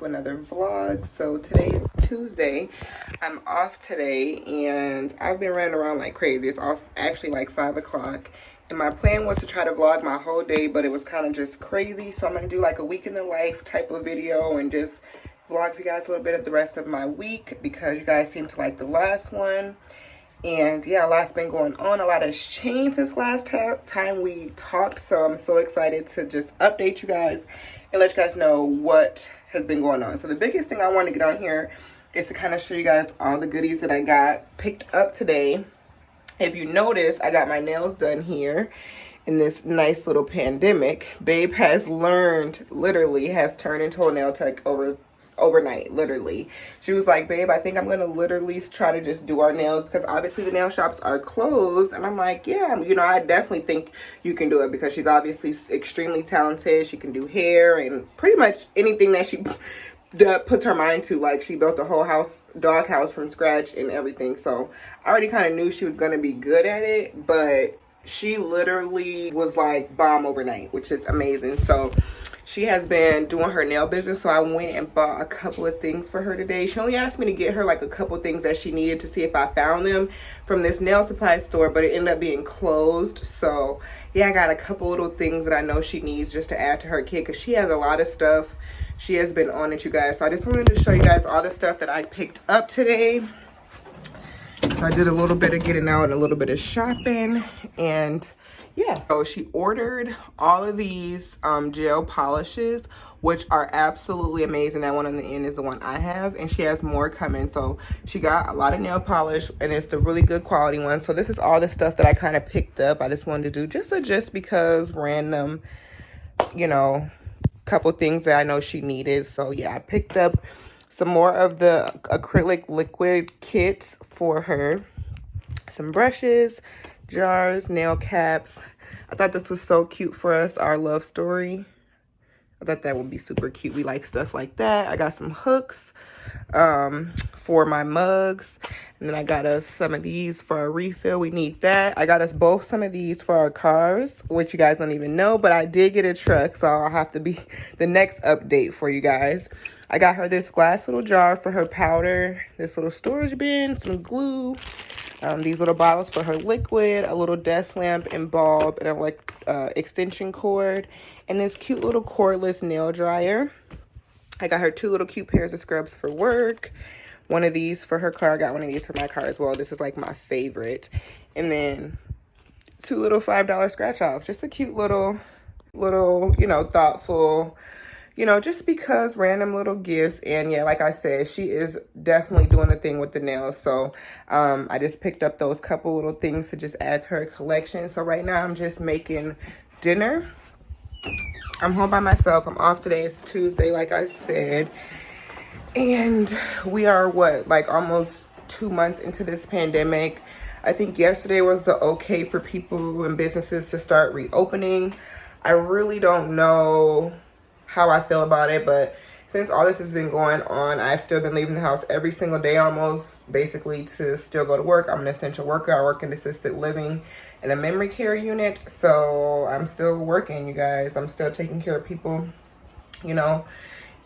to another vlog. So today is Tuesday. I'm off today and I've been running around like crazy. It's also actually like 5 o'clock and my plan was to try to vlog my whole day, but it was kind of just crazy. So I'm gonna do like a week in the life type of video and just vlog for you guys a little bit of the rest of my week because you guys seem to like the last one. And yeah, a lot's been going on. A lot has changed since last time we talked. So I'm so excited to just update you guys and let you guys know what has been going on. So the biggest thing I want to get on here is to kind of show you guys all the goodies that I got picked up today. If you notice, I got my nails done here in this nice little pandemic. Babe has learned, literally has turned into a nail tech overnight, literally. She was like, babe, I think I'm gonna literally try to just do our nails because obviously the nail shops are closed. And I'm like, yeah, you know, I definitely think you can do it because she's obviously extremely talented. She can do hair and pretty much anything that she puts her mind to. Like, she built a whole dog house from scratch and everything. So I already kind of knew she was gonna be good at it, but she literally was like bomb overnight, which is amazing. So she has been doing her nail business, so I went and bought a couple of things for her today. She only asked me to get her like a couple of things that she needed to see if I found them from this nail supply store, but it ended up being closed. So yeah, I got a couple little things that I know she needs just to add to her kit because she has a lot of stuff. She has been on it, you guys. So I just wanted to show you guys all the stuff that I picked up today. So I did a little bit of getting out and a little bit of shopping, and yeah. So she ordered all of these gel polishes, which are absolutely amazing. That one on the end is the one I have, and she has more coming. So she got a lot of nail polish, and it's the really good quality one. So this is all the stuff that I kind of picked up. I just wanted to do just because random, you know, couple things that I know she needed. So yeah, I picked up some more of the acrylic liquid kits for her, some brushes, jars, nail caps. I thought this was so cute for us, our love story. I thought that would be super cute. We like stuff like that. I got some hooks for my mugs. And then I got us some of these for our refill. We need that. I got us both some of these for our cars, which you guys don't even know. But I did get a truck, so I'll have to be the next update for you guys. I got her this glass little jar for her powder, this little storage bin, some glue, these little bottles for her liquid, a little desk lamp and bulb, and a extension cord, and this cute little cordless nail dryer. I got her 2 little cute pairs of scrubs for work, one of these for her car. I got one of these for my car as well. This is like my favorite. And then 2 little $5 scratch offs. Just a cute little, you know, thoughtful, you know, just because random little gifts. And yeah, like I said, she is definitely doing the thing with the nails. So I just picked up those couple little things to just add to her collection. So right now I'm just making dinner. I'm home by myself. I'm off today. It's Tuesday, like I said. And we are like almost 2 months into this pandemic. I think yesterday was the okay for people and businesses to start reopening. I really don't know how I feel about it, but since all this has been going on, I've still been leaving the house every single day almost, basically to still go to work. I'm an essential worker. I work in assisted living in a memory care unit, so I'm still working, you guys. I'm still taking care of people, you know,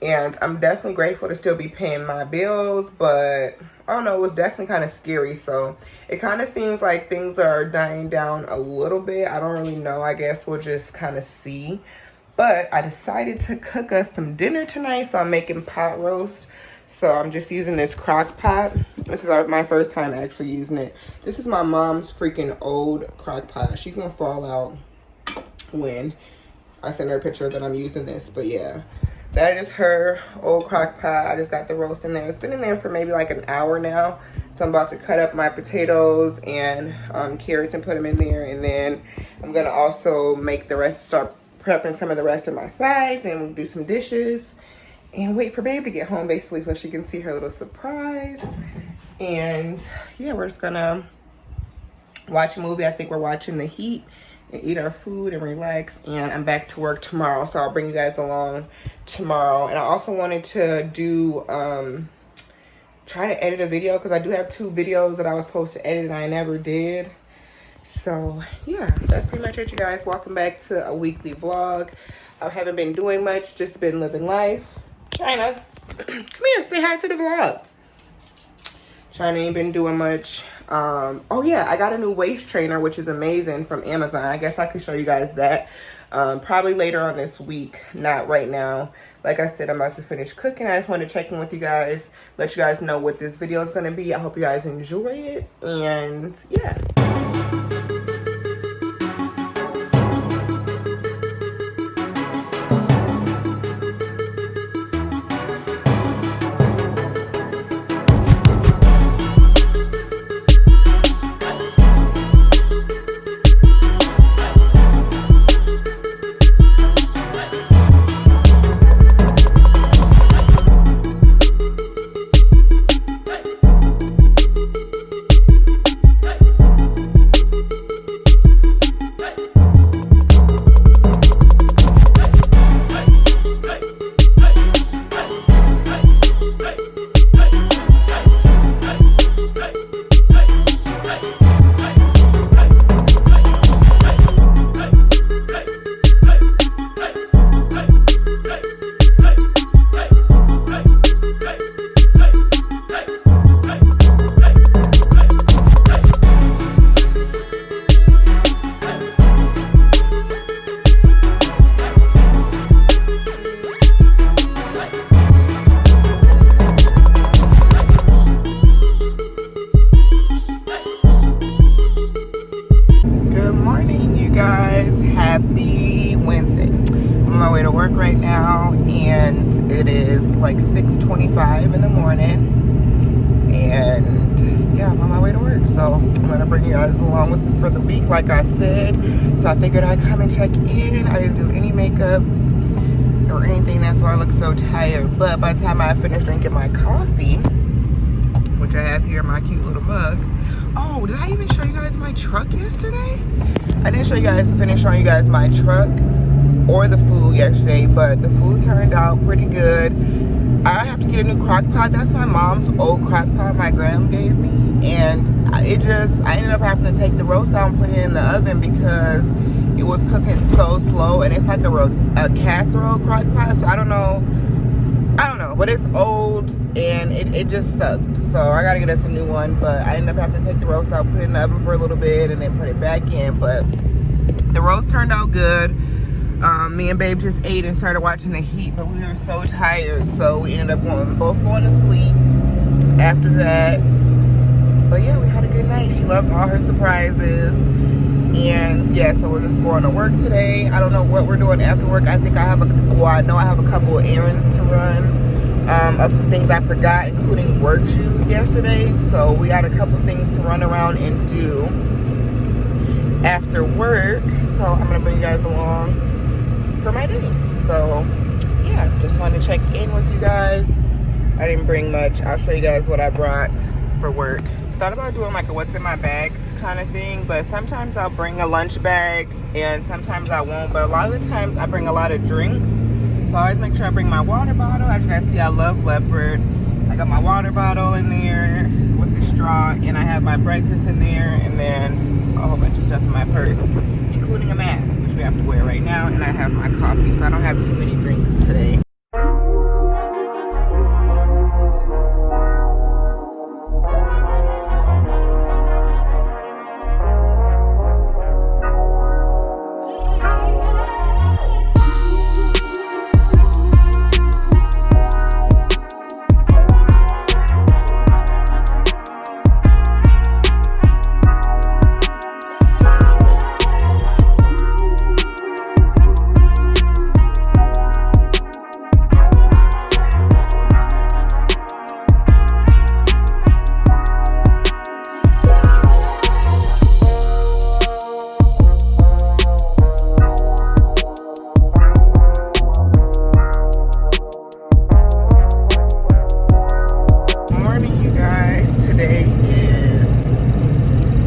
and I'm definitely grateful to still be paying my bills, but I don't know, it was definitely kind of scary. So it kind of seems like things are dying down a little bit. I don't really know. I guess we'll just kind of see. But I decided to cook us some dinner tonight, so I'm making pot roast. So I'm just using this crock pot. This is my first time actually using it. This is my mom's freaking old crock pot. She's gonna fall out when I send her a picture that I'm using this. But yeah, that is her old crock pot. I just got the roast in there. It's been in there for maybe like an hour now. So I'm about to cut up my potatoes and carrots and put them in there. And then I'm gonna also make the rest, start prepping some of the rest of my sides, and we'll do some dishes and wait for babe to get home, basically, so she can see her little surprise. And yeah, we're just gonna watch a movie. I think we're watching The Heat and eat our food and relax. And I'm back to work tomorrow, so I'll bring you guys along tomorrow. And I also wanted to do try to edit a video because I do have 2 videos that I was supposed to edit and I never did. So yeah, that's pretty much it, you guys. Welcome back to a weekly vlog. I haven't been doing much, just been living life. China. Come here, say hi to the vlog. China ain't been doing much. Oh yeah, I got a new waist trainer, which is amazing, from Amazon. I guess I could show you guys that probably later on this week, not right now. Like I said, I'm about to finish cooking. I just wanted to check in with you guys, let you guys know what this video is going to be. I hope you guys enjoy it, and yeah. Happy Wednesday. I'm on my way to work right now, and it is like 6:25 in the morning, and yeah, I'm on my way to work. So I'm gonna bring you guys along with me for the week, like I said. So I figured I'd come and check in. I didn't do any makeup or anything, that's why I look so tired. But by the time I finish drinking my coffee, which I have here in my cute little mug. Oh, did I even show you guys my truck yesterday? I didn't show you guys, finish showing you guys my truck or the food yesterday, but the food turned out pretty good. I have to get a new crock pot. That's my mom's old crock pot my grandma gave me, and I ended up having to take the roast out and put it in the oven because it was cooking so slow, and it's like a casserole crock pot, so I don't know, but it's old and it just sucked. So I gotta get us a new one, but I ended up having to take the roast out, put it in the oven for a little bit, and then put it back in. But the roast turned out good. Me and Babe just ate and started watching the heat, but we were so tired, so we ended up both going to sleep after that. But yeah, we had a good night. She loved all her surprises. And yeah, so we're just going to work today. I don't know what we're doing after work. I think I know I have a couple of errands to run, of some things I forgot, including work shoes yesterday. So we got a couple things to run around and do after work. So I'm gonna bring you guys along for my day. So yeah, just wanted to check in with you guys. I didn't bring much. I'll show you guys what I brought for work. Thought about doing like a what's in my bag kind of thing, but sometimes I'll bring a lunch bag and sometimes I won't. But a lot of the times I bring a lot of drinks, so I always make sure I bring my water bottle. As you guys see, I love Leopard. I got my water bottle in there with the straw, and I have my breakfast in there, and then a whole bunch of stuff in my purse, including a mask, which we have to wear right now, and I have my coffee, so I don't have too many drinks today.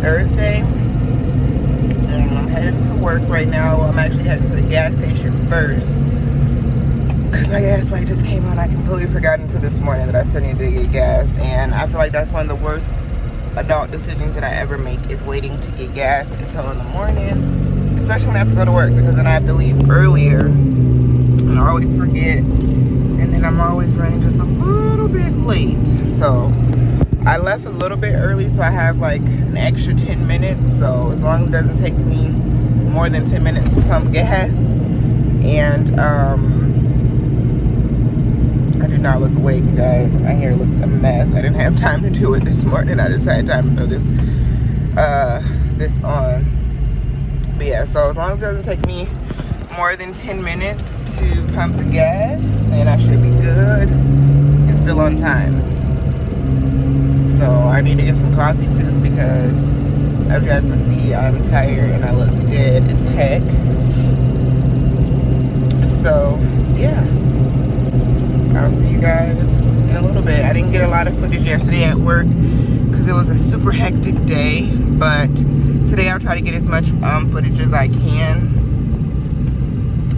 Thursday, and I'm headed to work right now. I'm actually heading to the gas station first because my gas light just came on. I completely forgot until this morning that I still need to get gas, and I feel like that's one of the worst adult decisions that I ever make, is waiting to get gas until in the morning, especially when I have to go to work, because then I have to leave earlier and I always forget, and And then I'm always running just a little bit late. So I left a little bit early, so I have like an extra 10 minutes. So as long as it doesn't take me more than 10 minutes to pump gas. And I did not look awake, you guys. My hair looks a mess. I didn't have time to do it this morning. I decided time to throw this on. But yeah, so as long as it doesn't take me more than 10 minutes to pump the gas, then I should be good and still on time. So I need to get some coffee too, because as you guys can see, I'm tired and I look dead as heck. So yeah, I'll see you guys in a little bit. I didn't get a lot of footage yesterday at work because it was a super hectic day, but today I'll try to get as much footage as I can.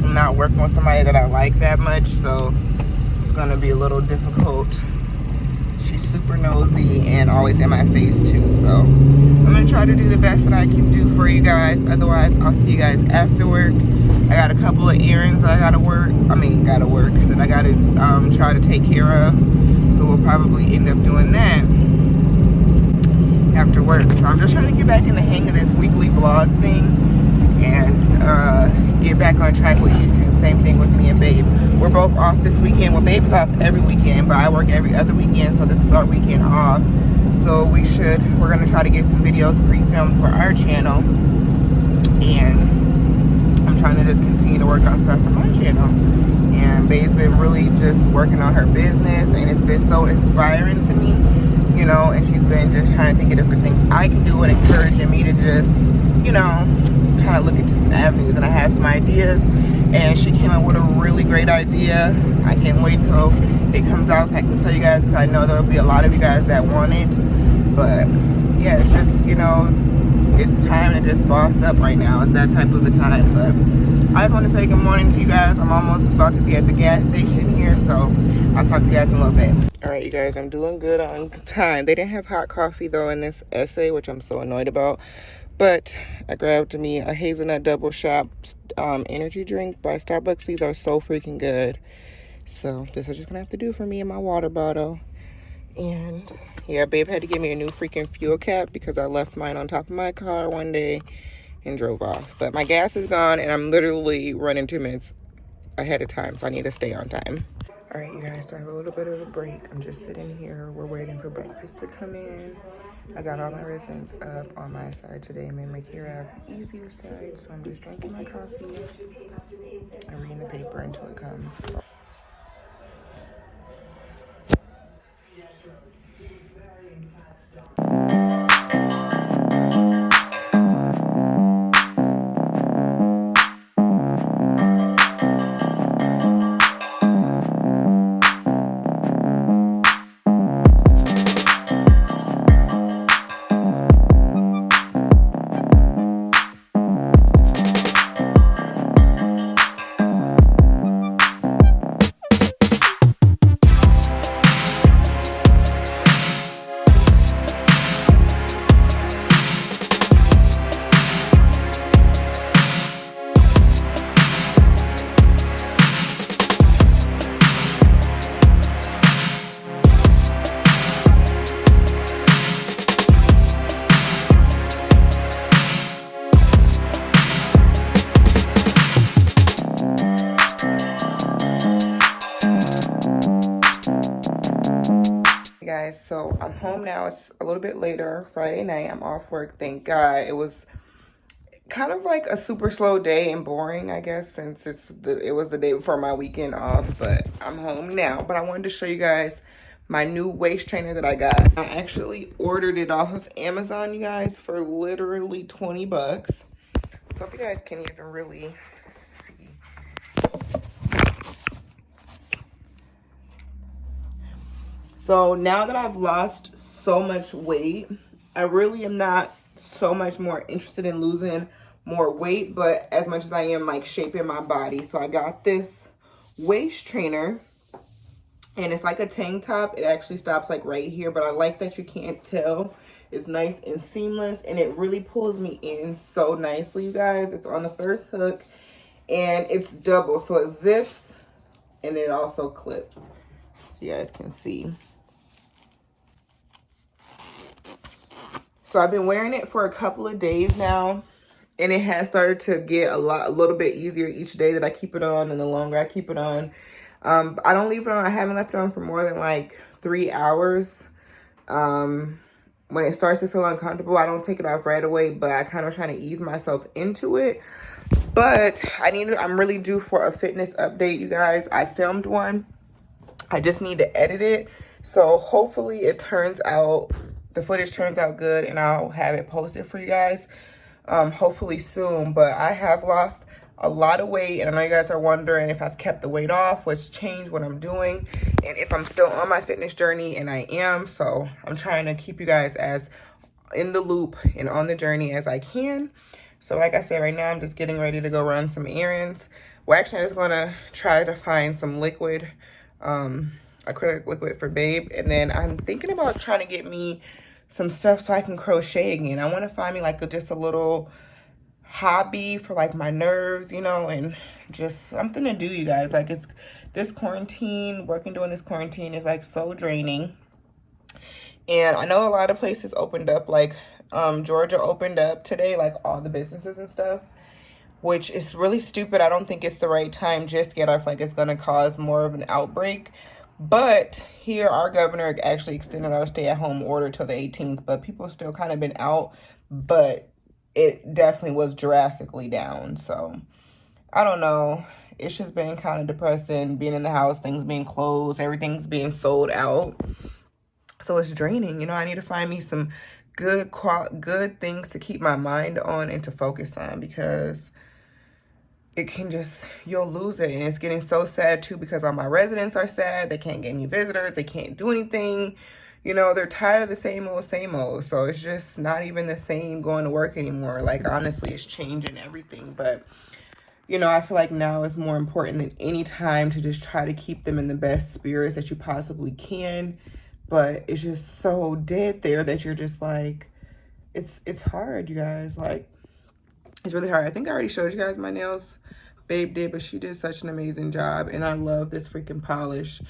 I'm not working with somebody that I like that much, so it's gonna be a little difficult. She's super nosy and always in my face too, so I'm gonna try to do the best that I can do for you guys. Otherwise, I'll see you guys after work. I got a couple of errands I gotta work that I gotta try to take care of, so we'll probably end up doing that after work. So I'm just trying to get back in the hang of this weekly vlog thing and get back on track with YouTube. Same thing with me and Babe. We're both off this weekend. Well, Babe's off every weekend, but I work every other weekend, so this is our weekend off. So we're gonna try to get some videos pre-filmed for our channel, and I'm trying to just continue to work on stuff for my channel. And Babe's been really just working on her business, and it's been so inspiring to me, you know, and she's been just trying to think of different things I can do and encouraging me to just, you know, kind of look into some avenues. And I have some ideas, and she came up with a really great idea. I can't wait till it comes out so I can tell you guys, because I know there'll be a lot of you guys that want it. But yeah, it's just, you know, it's time to just boss up right now. It's that type of a time. But I just want to say good morning to you guys. I'm almost about to be at the gas station here, so I'll talk to you guys in a little bit. All right, you guys, I'm doing good on time. They didn't have hot coffee though in this essay, which I'm so annoyed about. But I grabbed me a hazelnut double shot energy drink by Starbucks. These are so freaking good. So this is just gonna have to do for me and my water bottle. And yeah, Babe had to give me a new freaking fuel cap because I left mine on top of my car one day and drove off. But my gas is gone, and I'm literally running 2 minutes ahead of time, so I need to stay on time. All right, you guys, so I have a little bit of a break. I'm just sitting here. We're waiting for breakfast to come in. I got all my residents up on my side today. I'm gonna make here I have the easier side, so I'm just drinking my coffee and reading the paper until it comes. Guys, so I'm home now. It's a little bit later, Friday night. I'm off work, thank God. It was kind of like a super slow day and boring, I guess, since it was the day before my weekend off. But I'm home now. But I wanted to show you guys my new waist trainer that I got. I actually ordered it off of Amazon, you guys, for literally 20 bucks. So hope you guys can even really see. So now that I've lost so much weight, I really am not so much more interested in losing more weight, but as much as I am like shaping my body. So I got this waist trainer, and it's like a tank top. It actually stops like right here, but I like that you can't tell. It's nice and seamless, and it really pulls me in so nicely, you guys. It's on the first hook, and it's double, so it zips and then it also clips, so you guys can see. So I've been wearing it for a couple of days now, and it has started to get a little bit easier each day that I keep it on, and the longer I keep it on. I don't leave it on. I haven't left it on for more than like 3 hours. When it starts to feel uncomfortable, I don't take it off right away, but I kind of try to ease myself into it. But I'm really due for a fitness update, you guys. I filmed one. I just need to edit it. So hopefully the footage turns out good, and I'll have it posted for you guys. Hopefully soon. But I have lost a lot of weight, and I know you guys are wondering if I've kept the weight off, what's changed, what I'm doing, and if I'm still on my fitness journey, and I am. So I'm trying to keep you guys as in the loop and on the journey as I can. So like I said, right now I'm just getting ready to go run some errands. Well, actually, I'm just going to try to find some liquid, acrylic liquid for Babe, and then I'm thinking about trying to get me some stuff so I can crochet again. I want to find me like just a little hobby for like my nerves, you know, and just something to do, you guys. Like, it's this quarantine, during this quarantine is like so draining. And I know a lot of places opened up, like Georgia opened up today, like all the businesses and stuff, which is really stupid. I don't think it's the right time just yet. I feel like it's going to cause more of an outbreak. But here, our governor actually extended our stay-at-home order till the 18th, but people still kind of been out, but it definitely was drastically down. So I don't know. It's just been kind of depressing being in the house, things being closed, everything's being sold out. So it's draining. You know, I need to find me some good things to keep my mind on and to focus on, because it can just, you'll lose it. And it's getting so sad too, because all my residents are sad. They can't get any visitors. They can't do anything. You know, they're tired of the same old, same old. So it's just not even the same going to work anymore. Like, honestly, it's changing everything. But, you know, I feel like now is more important than any time to just try to keep them in the best spirits that you possibly can. But it's just so dead there that you're just like, it's hard, you guys. Like, it's really hard. I think I already showed you guys my nails. Babe did, but she did such an amazing job. And I love this freaking polish.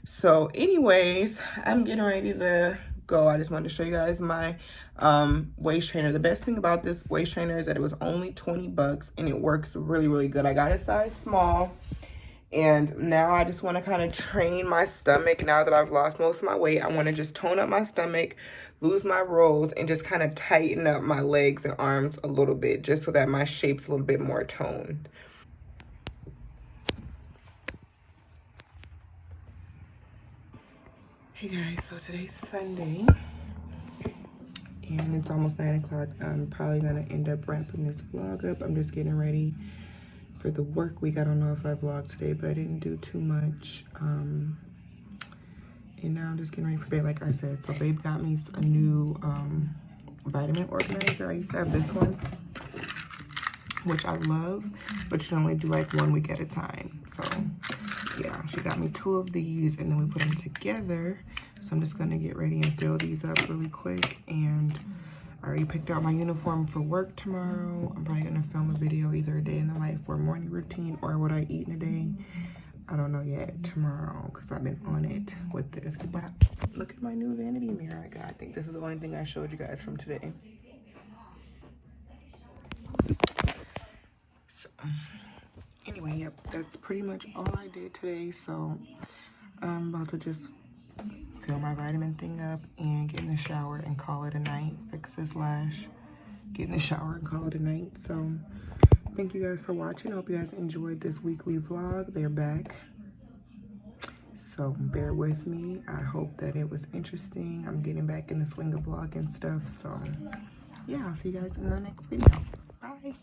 So anyways, I'm getting ready to go. I just wanted to show you guys my waist trainer. The best thing about this waist trainer is that it was only 20 bucks and it works really, really good. I got a size small, and now I just want to kind of train my stomach. Now that I've lost most of my weight, I want to just tone up my stomach, lose my rolls, and just kind of tighten up my legs and arms a little bit, just so that my shape's a little bit more toned. Hey guys, so today's Sunday, and it's almost 9 o'clock. I'm probably gonna end up wrapping this vlog up. I'm just getting ready for the work week. I don't know if I vlogged today, but I didn't do too much. And now I'm just getting ready for bed, like I said. So Babe got me a new vitamin organizer. I used to have this one, which I love, but you can only do like 1 week at a time. So yeah, she got me 2 of these, and then we put them together. So I'm just gonna get ready and fill these up really quick. And I already picked out my uniform for work tomorrow. I'm probably gonna film a video, either a day in the life or a morning routine, or what I eat in a day. I don't know yet tomorrow, because I've been on it with this. But look at my new vanity mirror I got. I think this is the only thing I showed you guys from today. So anyway, yep, that's pretty much all I did today. So I'm about to just fill my vitamin thing up and get in the shower and call it a night. Fix this lash, get in the shower and call it a night. So thank you guys for watching. I hope you guys enjoyed this weekly vlog. They're back, so bear with me. I hope that it was interesting. I'm getting back in the swing of vlogging stuff. So yeah, I'll see you guys in the next video. Bye.